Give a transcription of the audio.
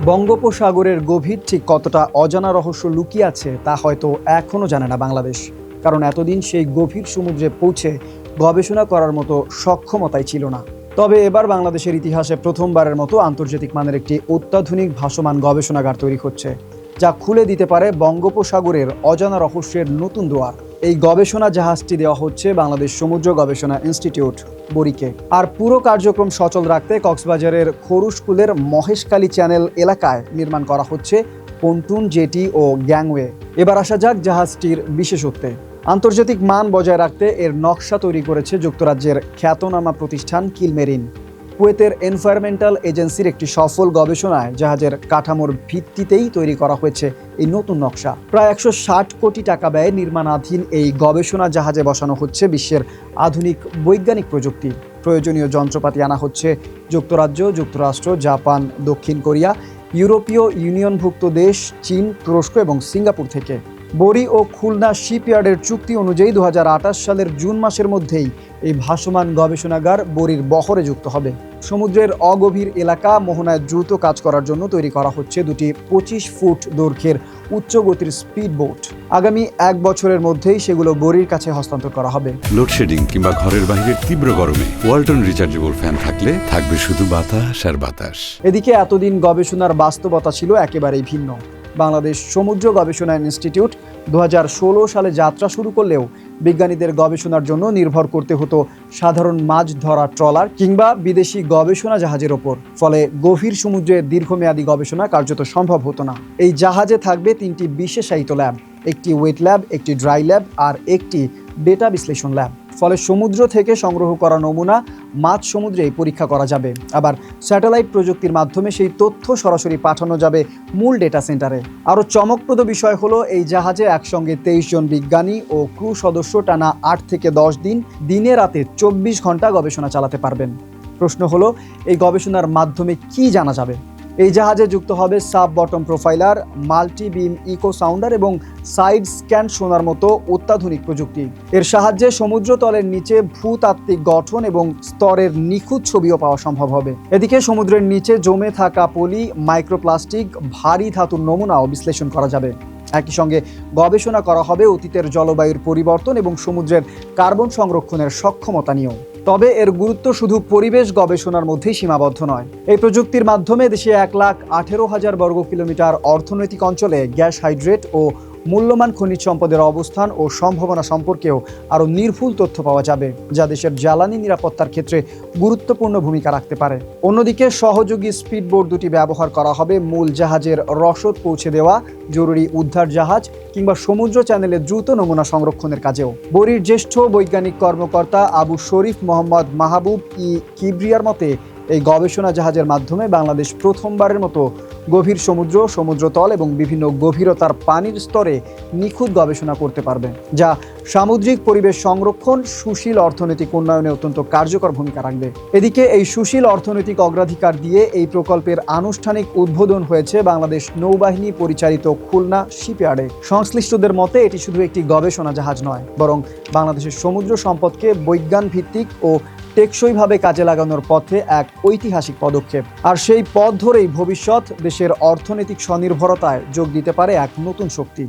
বঙ্গোপসাগরের গভীর ঠিক কতটা অজানা রহস্য লুকিয়ে আছে তা হয়তো এখনও জানে না বাংলাদেশ। কারণ এতদিন সেই গভীর সমুদ্রে পৌঁছে গবেষণা করার মতো সক্ষমতাই ছিল না। তবে এবার বাংলাদেশের ইতিহাসে প্রথমবারের মতো আন্তর্জাতিক মানের একটি অত্যাধুনিক ভাসমান গবেষণাগার তৈরি হচ্ছে, যা খুলে দিতে পারে বঙ্গোপসাগরের অজানা রহস্যের নতুন দুয়ার। এই গবেষণা জাহাজটি দেওয়া হচ্ছে বাংলাদেশ সমুদ্র গবেষণা ইনস্টিটিউট বরিকে। আর পুরো কার্যক্রম সচল রাখতে কক্সবাজারের খরুশকুলের মহেশখালী চ্যানেল এলাকায় নির্মাণ করা হচ্ছে পন্টুন, জেটি ও গ্যাংওয়ে। এবার আসা যাক জাহাজটির বিশেষত্বে। আন্তর্জাতিক মান বজায় রাখতে এর নকশা তৈরি করেছে যুক্তরাজ্যের খ্যাতনামা প্রতিষ্ঠান কিলমেরিন। কুয়েতের এনভায়রনমেন্টাল এজেন্সির একটি সফল গবেষণায় জাহাজের কাঠামোর ভিত্তিতেই তৈরি করা হয়েছে এই নতুন নকশা। প্রায় 160 কোটি টাকা ব্যয়ে নির্মাণাধীন এই গবেষণা জাহাজে বসানো হচ্ছে বিশ্বের আধুনিক বৈজ্ঞানিক প্রযুক্তি। প্রয়োজনীয় যন্ত্রপাতি আনা হচ্ছে যুক্তরাজ্য, যুক্তরাষ্ট্র, জাপান, দক্ষিণ কোরিয়া, ইউরোপীয় ইউনিয়নভুক্ত দেশ, চীন, তুরস্ক এবং সিঙ্গাপুর থেকে। বরি ও খুলনা শিপইয়ার্ডের চুক্তি অনুযায়ী 2028 সালের জুন মাসের মধ্যেই এই ভাসমান গবেষণাগার বরির বহরে যুক্ত হবে। সমুদ্রের অগভীর এলাকা মোহনায় দ্রুত কাজ করার জন্য তৈরি করা হচ্ছে দুটি 25 ফুট দৈর্ঘ্যের উচ্চ গতির স্পিড বোট। আগামী 1 বছরের মধ্যেই সেগুলো বরির কাছে হস্তান্তর করা হবে। লোডশেডিং কিংবা ঘরের বাইরের তীব্র গরমে ওয়ালটন রিচার্জেবল ফ্যান থাকলে থাকবে শুধু বাতাস আর বাতাস। এদিকে এতদিন গবেষণার বাস্তবতা ছিল একেবারেই ভিন্ন। বাংলাদেশ সমুদ্র গবেষণা ইনস্টিটিউট 2016 সালে যাত্রা শুরু করলেও বিজ্ঞানীদের গবেষণার জন্য নির্ভর করতে হতো সাধারণ মাছ ধরা ট্রলার কিংবা বিদেশি গবেষণা জাহাজের ওপর। ফলে গভীর সমুদ্রে দীর্ঘমেয়াদী গবেষণা কার্যত সম্ভব হতো না। এই জাহাজে থাকবে 3টি বিশেষায়িত ল্যাব, একটি ওয়েট ল্যাব, একটি ড্রাই ল্যাব আর একটি ডেটা বিশ্লেষণ ল্যাব। ফলে সমুদ্র থেকে সংগ্রহ করা নমুনা মাঝ সমুদ্রেই পরীক্ষা করা যাবে। আবার স্যাটেলাইট প্রযুক্তির মাধ্যমে সেই তথ্য সরাসরি পাঠানো যাবে মূল ডেটা সেন্টারে। আরও চমকপ্রদ বিষয় হলো এই জাহাজে একসঙ্গে 23 জন বিজ্ঞানী ও ক্রু সদস্য টানা 8 থেকে 10 দিন দিনে রাতে 24 ঘন্টা গবেষণা চালাতে পারবেন। প্রশ্ন হলো, এই গবেষণার মাধ্যমে কি জানা যাবে? এই জাহাজে যুক্ত হবে সাব বটম প্রোফাইলার, মাল্টি বিম ইকো সাউন্ডার এবং সাইড স্ক্যান সোনার মতো অত্যাধুনিক প্রযুক্তি। এর সাহায্যে সমুদ্রতলের নিচে ভূতাত্ত্বিক গঠন এবং স্তরের নিখুঁত ছবিও পাওয়া সম্ভব হবে। এদিকে সমুদ্রের নিচে জমে থাকা পলি, মাইক্রোপ্লাস্টিক, ভারী ধাতুর নমুনাও বিশ্লেষণ করা যাবে। একই সঙ্গে গবেষণা করা হবে অতীতের জলবায়ুর পরিবর্তন এবং সমুদ্রের কার্বন সংরক্ষণের সক্ষমতা নিয়েও। তবে এর গুরুত্ব শুধু পরিবেশ গবেষণার মধ্যেই সীমাবদ্ধ নয়। এই প্রযুক্তির মাধ্যমে দেশে 1,18,000 বর্গ কিলোমিটার অর্থনৈতিক অঞ্চলে গ্যাস, হাইড্রেট ও মূল্যবান খনিজ সম্পদের অবস্থান ও সম্ভাবনা সম্পর্কেও আরও নির্ভুল তথ্য পাওয়া যাবে, যা দেশের জ্বালানি নিরাপত্তার ক্ষেত্রে গুরুত্বপূর্ণ ভূমিকা রাখতে পারে। অন্যদিকে সহযোগী স্পিডবোট দুটি ব্যবহার করা হবে মূল জাহাজের রসদ পৌঁছে দেওয়া, জরুরি উদ্ধার জাহাজ কিংবা সমুদ্র চ্যানেলে দ্রুত নমুনা সংরক্ষণের কাজেও। বরির জ্যেষ্ঠ বৈজ্ঞানিক কর্মকর্তা আবু শরীফ মোহাম্মদ মাহবুব ই কিবরিয়ার মতে, এই গবেষণা জাহাজের মাধ্যমে বাংলাদেশ প্রথমবারের মতো গভীর সমুদ্র, সমুদ্রতল এবং বিভিন্ন গভীরতার পানির স্তরে নিখুঁত গবেষণা করতে পারবে, যা সামুদ্রিক পরিবেশ সংরক্ষণ, সুশীল অর্থনৈতিক উন্নয়নে অত্যন্ত কার্যকর ভূমিকা রাখবে। এদিকে এই সুশীল অর্থনৈতিক অগ্রাধিকার দিয়ে এই প্রকল্পের আনুষ্ঠানিক উদ্বোধন হয়েছে বাংলাদেশ নৌবাহিনী পরিচালিত খুলনা শিপইয়ার্ডে। সংশ্লিষ্টদের মতে এটি শুধু একটি গবেষণা জাহাজ নয়, বরং বাংলাদেশের সমুদ্র সম্পদকে বৈজ্ঞান ভিত্তিক ও টেকসইভাবে কাজে লাগানোর পথে এক ঐতিহাসিক পদক্ষেপ। আর সেই পথ ধরেই ভবিষ্যৎ দেশের অর্থনৈতিক স্বনির্ভরতায় যোগ দিতে পারে এক নতুন শক্তি।